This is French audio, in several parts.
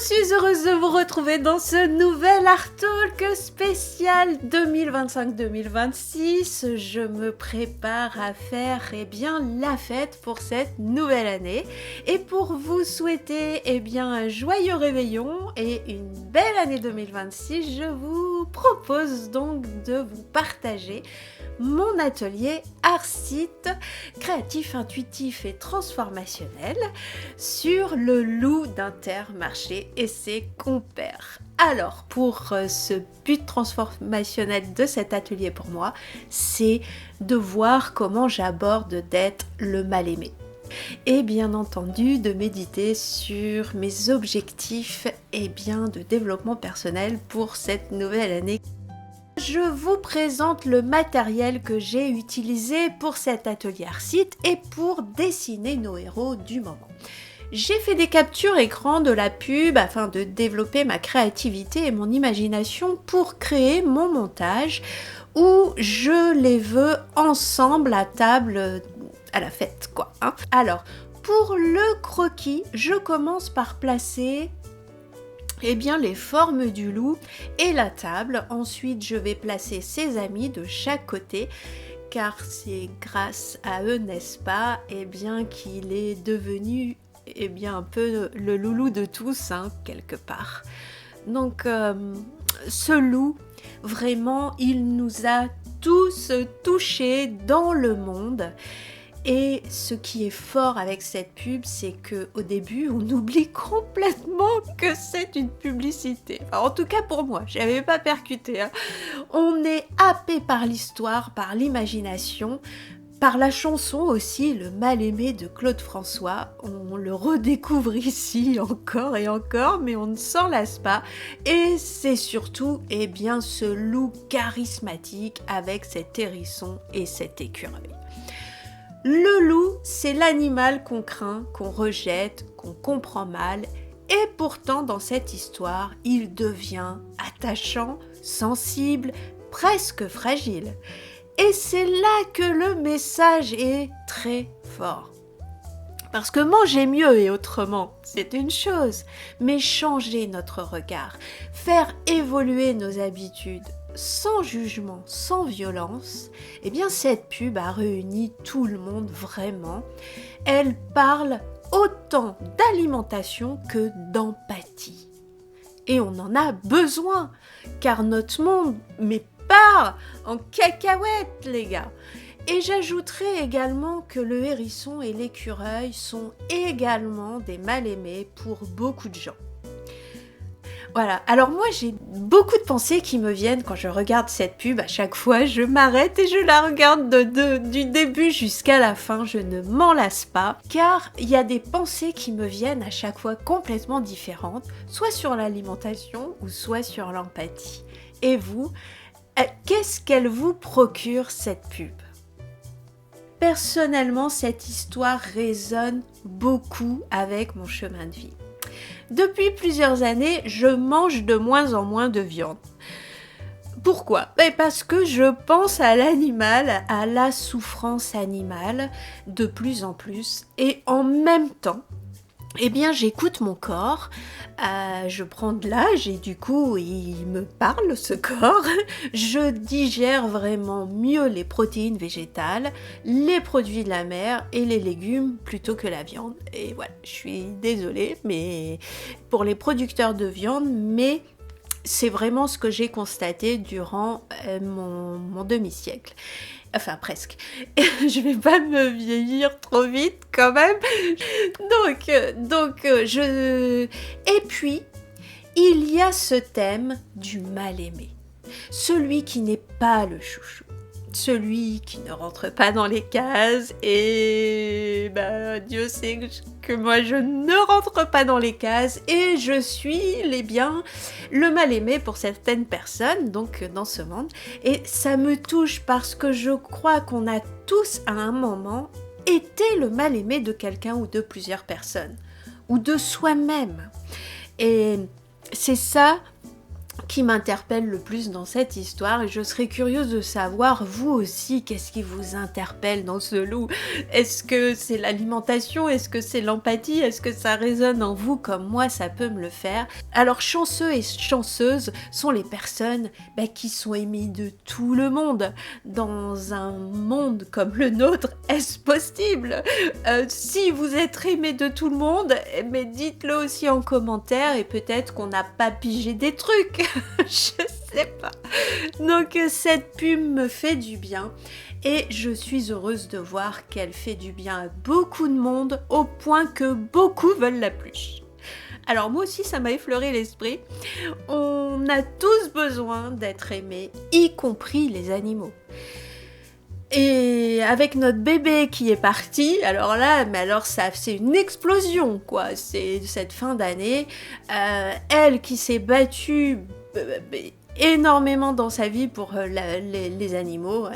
suis heureuse de vous retrouver dans ce nouvel Art Talk spécial 2025-2026. Je me prépare à faire la fête pour cette nouvelle année et pour vous souhaiter un joyeux réveillon et une belle année 2026, je vous propose donc de vous partager mon atelier Art-Site créatif, intuitif et transformationnel sur le loup d'Intermarché et ses compères. Alors, pour ce but transformationnel de cet atelier pour moi, c'est de voir comment j'aborde d'être le mal-aimé. Et bien entendu, de méditer sur mes objectifs de développement personnel pour cette nouvelle année. Je vous présente le matériel que j'ai utilisé pour cet atelier Art-Site et pour dessiner nos héros du moment. J'ai fait des captures écran de la pub afin de développer ma créativité et mon imagination pour créer mon montage où je les veux ensemble à table à la fête, quoi. Alors, pour le croquis, je commence par placer les formes du loup et la table. Ensuite, je vais placer ses amis de chaque côté, car c'est grâce à eux, n'est-ce pas, qu'il est devenu un peu le loulou de tous, quelque part. Donc, ce loup, vraiment, il nous a tous touchés dans le monde. Et ce qui est fort avec cette pub, c'est qu'au début, on oublie complètement que c'est une publicité. Enfin, en tout cas pour moi, je n'avais pas percuté. On est happé par l'histoire, par l'imagination, par la chanson aussi, Le Mal-Aimé de Claude François. On le redécouvre ici encore et encore, mais on ne s'en lasse pas. Et c'est surtout ce loup charismatique avec cet hérisson et cet écureuil. Le loup, c'est l'animal qu'on craint, qu'on rejette, qu'on comprend mal. Et pourtant, dans cette histoire, il devient attachant, sensible, presque fragile. Et c'est là que le message est très fort. Parce que manger mieux et autrement, c'est une chose, mais changer notre regard, faire évoluer nos habitudes, sans jugement, sans violence, cette pub a réuni tout le monde vraiment. Elle parle autant d'alimentation que d'empathie. Et on en a besoin, car notre monde part en cacahuètes, les gars. Et j'ajouterai également que le hérisson et l'écureuil sont également des mal-aimés pour beaucoup de gens. Voilà, alors moi j'ai beaucoup de pensées qui me viennent quand je regarde cette pub. À chaque fois, je m'arrête et je la regarde du début jusqu'à la fin. Je ne m'en lasse pas, car il y a des pensées qui me viennent à chaque fois complètement différentes, soit sur l'alimentation ou soit sur l'empathie. Et vous, qu'est-ce qu'elle vous procure cette pub ? Personnellement, cette histoire résonne beaucoup avec mon chemin de vie. Depuis plusieurs années, je mange de moins en moins de viande. Pourquoi ? Parce que je pense à l'animal, à la souffrance animale de plus en plus. Et en même temps, j'écoute mon corps, je prends de l'âge et du coup, il me parle, ce corps. Je digère vraiment mieux les protéines végétales, les produits de la mer et les légumes plutôt que la viande. Et voilà, je suis désolée mais pour les producteurs de viande, mais c'est vraiment ce que j'ai constaté durant mon demi-siècle. Enfin, presque. Je vais pas me vieillir trop vite, quand même. Et puis, il y a ce thème du mal-aimé. Celui qui n'est pas le chouchou. Celui qui ne rentre pas dans les cases. Et Dieu sait que moi, je ne rentre pas dans les cases. Et je suis, le mal-aimé pour certaines personnes, donc dans ce monde. Et ça me touche parce que je crois qu'on a tous, à un moment, été le mal-aimé de quelqu'un ou de plusieurs personnes. Ou de soi-même. Et c'est ça qui m'interpelle le plus dans cette histoire, et je serais curieuse de savoir, vous aussi, qu'est-ce qui vous interpelle dans ce loup? Est-ce que c'est l'alimentation? Est-ce que c'est l'empathie? Est-ce que ça résonne en vous comme moi ça peut me le faire? Alors chanceux et chanceuses sont les personnes qui sont aimées de tout le monde. Dans un monde comme le nôtre, est-ce possible? Si vous êtes aimé de tout le monde, mais dites-le aussi en commentaire, et peut-être qu'on n'a pas pigé des trucs. Je sais pas. Donc cette pub me fait du bien et je suis heureuse de voir qu'elle fait du bien à beaucoup de monde au point que beaucoup veulent la pluche. Alors moi aussi ça m'a effleuré l'esprit. On a tous besoin d'être aimés, y compris les animaux. Et avec notre bébé qui est parti, alors là, ça c'est une explosion quoi, c'est cette fin d'année, elle qui s'est battue énormément dans sa vie pour les animaux,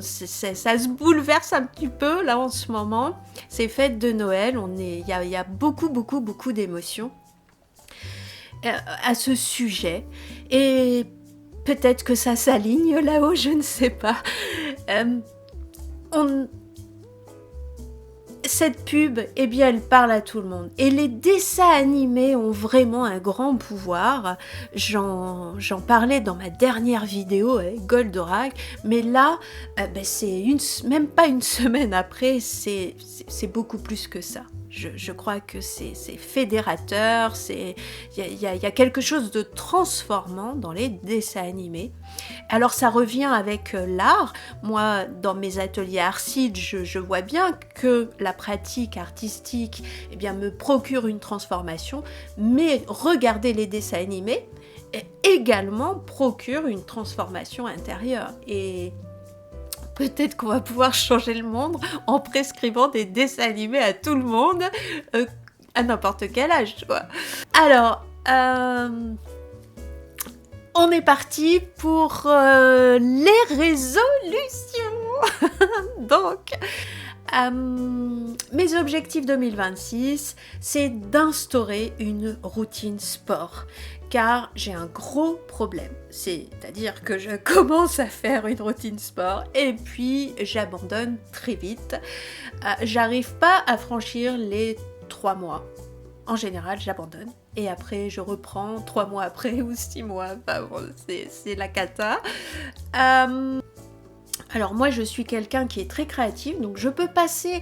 ça se bouleverse un petit peu là en ce moment, c'est fête de Noël, il y a beaucoup d'émotions à ce sujet, et peut-être que ça s'aligne là-haut, je ne sais pas. Cette pub, elle parle à tout le monde. Et les dessins animés ont vraiment un grand pouvoir. J'en parlais dans ma dernière vidéo avec Goldorak, mais là, c'est même pas une semaine après, c'est beaucoup plus que ça. Je crois que c'est fédérateur, il y a quelque chose de transformant dans les dessins animés. Alors ça revient avec l'art. Moi, dans mes ateliers Artseed, je vois bien que la pratique artistique me procure une transformation, mais regarder les dessins animés également procure une transformation intérieure. Et peut-être qu'on va pouvoir changer le monde en prescrivant des dessins animés à tout le monde, à n'importe quel âge, tu vois. Alors, on est parti pour les résolutions. Donc, mes objectifs 2026, c'est d'instaurer une routine sport. Car j'ai un gros problème, c'est-à-dire que je commence à faire une routine sport et puis j'abandonne très vite. J'arrive pas à franchir les 3 mois. En général, j'abandonne et après je reprends 3 mois après ou 6 mois. Enfin bon, c'est la cata. Alors moi je suis quelqu'un qui est très créatif, donc je peux passer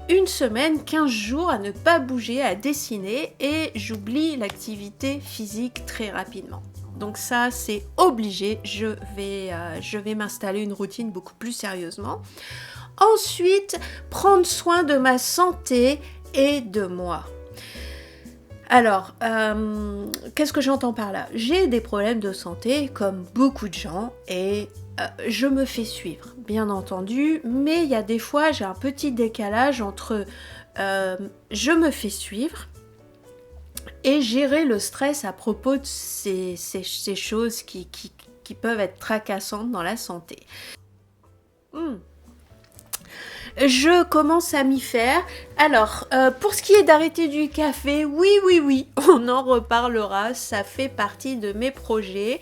une semaine, 15 jours à ne pas bouger, à dessiner, et j'oublie l'activité physique très rapidement. Donc ça c'est obligé, je vais m'installer une routine beaucoup plus sérieusement. Ensuite, prendre soin de ma santé et de moi. Alors, qu'est-ce que j'entends par là? J'ai des problèmes de santé comme beaucoup de gens et je me fais suivre, bien entendu, mais il y a des fois j'ai un petit décalage entre je me fais suivre et gérer le stress à propos de ces choses qui peuvent être tracassantes dans la santé. Je commence à m'y faire. Alors, pour ce qui est d'arrêter du café, oui, on en reparlera, ça fait partie de mes projets.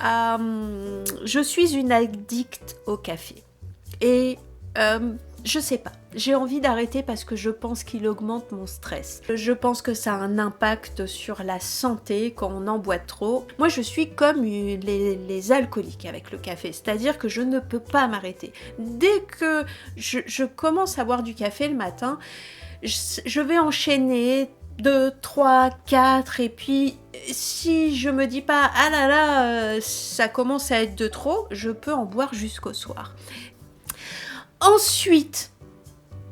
Je suis une addict au café. Et je sais pas, j'ai envie d'arrêter parce que je pense qu'il augmente mon stress. Je pense que ça a un impact sur la santé quand on en boit trop. Moi je suis comme les alcooliques avec le café, c'est-à-dire que je ne peux pas m'arrêter. Dès que je commence à boire du café le matin, je vais enchaîner 2, 3, 4 et puis si je me dis pas ah là là ça commence à être de trop, je peux en boire jusqu'au soir. Ensuite,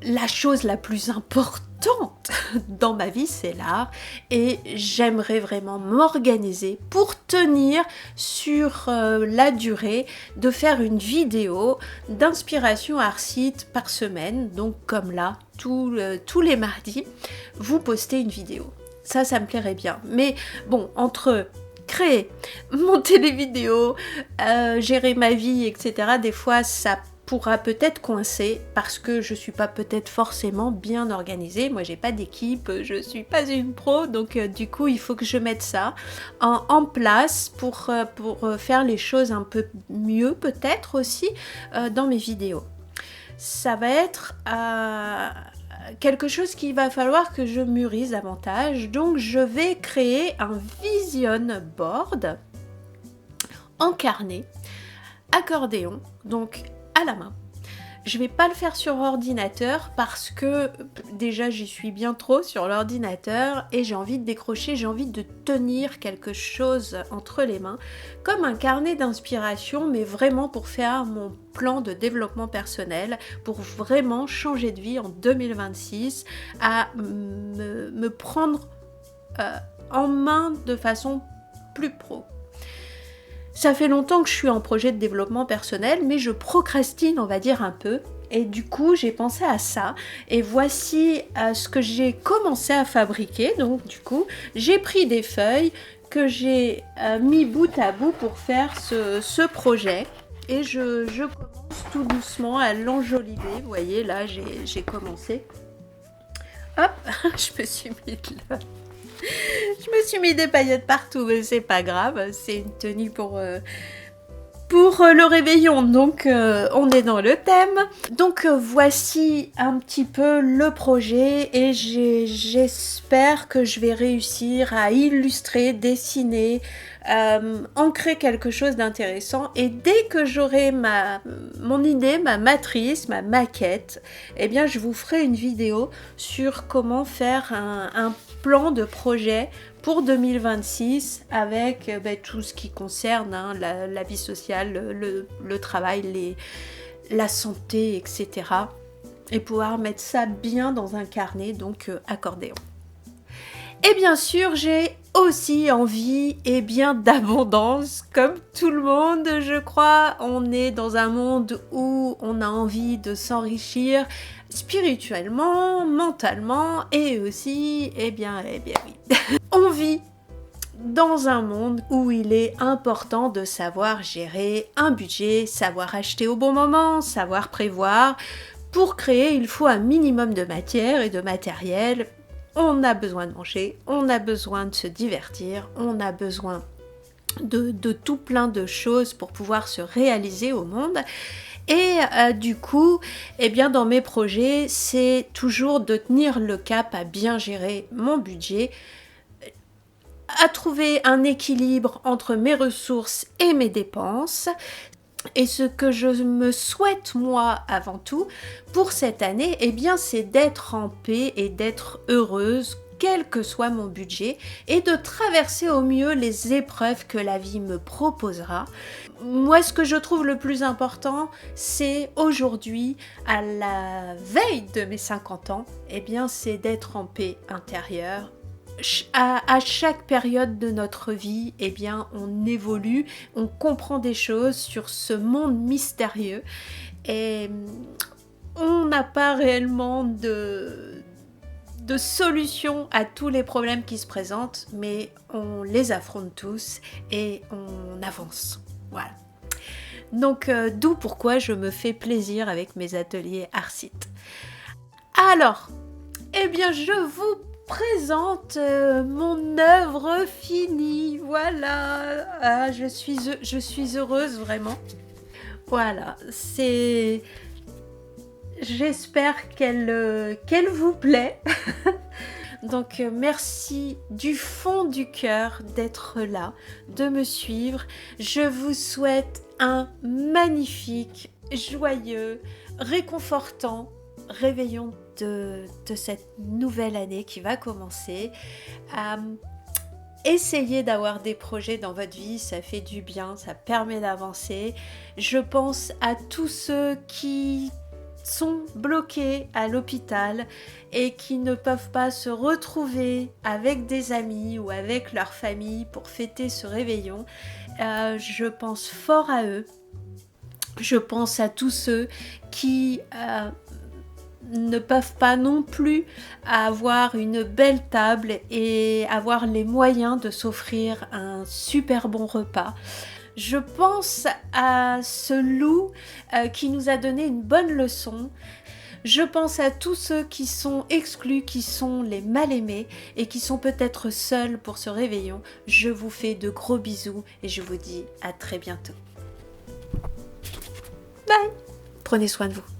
la chose la plus importante dans ma vie, c'est l'art et j'aimerais vraiment m'organiser pour tenir sur la durée de faire une vidéo d'inspiration Artseed par semaine. Donc comme là, tous les mardis, vous postez une vidéo. Ça me plairait bien. Mais bon, entre créer, monter les vidéos, gérer ma vie, etc., des fois, ça pourra peut-être coincer parce que je suis pas peut-être forcément bien organisée. Moi j'ai pas d'équipe, je suis pas une pro, donc du coup il faut que je mette ça en place pour faire les choses un peu mieux peut-être aussi dans mes vidéos. Ça va être quelque chose qu'il va falloir que je mûrisse davantage, donc je vais créer un vision board en carnet, accordéon, donc à la main. Je vais pas le faire sur ordinateur parce que déjà j'y suis bien trop sur l'ordinateur et j'ai envie de décrocher, j'ai envie de tenir quelque chose entre les mains, comme un carnet d'inspiration, mais vraiment pour faire mon plan de développement personnel, pour vraiment changer de vie en 2026, à me prendre en main de façon plus pro. Ça fait longtemps que je suis en projet de développement personnel, mais je procrastine, on va dire, un peu. Et du coup, j'ai pensé à ça. Et voici ce que j'ai commencé à fabriquer. Donc, du coup, j'ai pris des feuilles que j'ai mis bout à bout pour faire ce projet. Et je commence tout doucement à l'enjoliver. Vous voyez, là, j'ai commencé. Hop, je me suis mis là. Je me suis mis des paillettes partout, mais c'est pas grave, c'est une tenue pour le réveillon, donc on est dans le thème. Donc voici un petit peu le projet et j'espère que je vais réussir à illustrer, dessiner, ancrer quelque chose d'intéressant, et dès que j'aurai mon idée, ma matrice, ma maquette, eh bien je vous ferai une vidéo sur comment faire un plan de projet pour 2026 avec tout ce qui concerne la vie sociale, le travail, la santé, etc. Et pouvoir mettre ça bien dans un carnet, donc accordéon. Et bien sûr, j'ai aussi envie d'abondance, comme tout le monde, je crois. On est dans un monde où on a envie de s'enrichir spirituellement, mentalement et aussi, oui. On vit dans un monde où il est important de savoir gérer un budget, savoir acheter au bon moment, savoir prévoir. Pour créer, il faut un minimum de matière et de matériel. On a besoin de manger, on a besoin de se divertir, on a besoin de tout plein de choses pour pouvoir se réaliser au monde. Et du coup, dans mes projets, c'est toujours de tenir le cap à bien gérer mon budget, à trouver un équilibre entre mes ressources et mes dépenses. Et ce que je me souhaite moi avant tout pour cette année, c'est d'être en paix et d'être heureuse quel que soit mon budget et de traverser au mieux les épreuves que la vie me proposera. Moi, ce que je trouve le plus important, c'est aujourd'hui, à la veille de mes 50 ans, c'est d'être en paix intérieure. À chaque période de notre vie, on évolue, on comprend des choses sur ce monde mystérieux et on n'a pas réellement de solution à tous les problèmes qui se présentent, mais on les affronte tous et on avance. Voilà. Donc, d'où pourquoi je me fais plaisir avec mes ateliers Arcite. Alors, je vous présente mon œuvre finie, voilà. Je suis heureuse vraiment. Voilà, j'espère qu'elle vous plaît. Donc merci du fond du cœur d'être là, de me suivre. Je vous souhaite un magnifique, joyeux, réconfortant réveillon de cette nouvelle année qui va commencer. Essayez d'avoir des projets dans votre vie, ça fait du bien, ça permet d'avancer. Je pense à tous ceux qui sont bloqués à l'hôpital et qui ne peuvent pas se retrouver avec des amis ou avec leur famille pour fêter ce réveillon. Je pense fort à eux. Je pense à tous ceux qui ne peuvent pas non plus avoir une belle table et avoir les moyens de s'offrir un super bon repas. Je pense à ce loup qui nous a donné une bonne leçon. Je pense à tous ceux qui sont exclus, qui sont les mal-aimés et qui sont peut-être seuls pour ce réveillon. Je vous fais de gros bisous et je vous dis à très bientôt. Bye! Prenez soin de vous.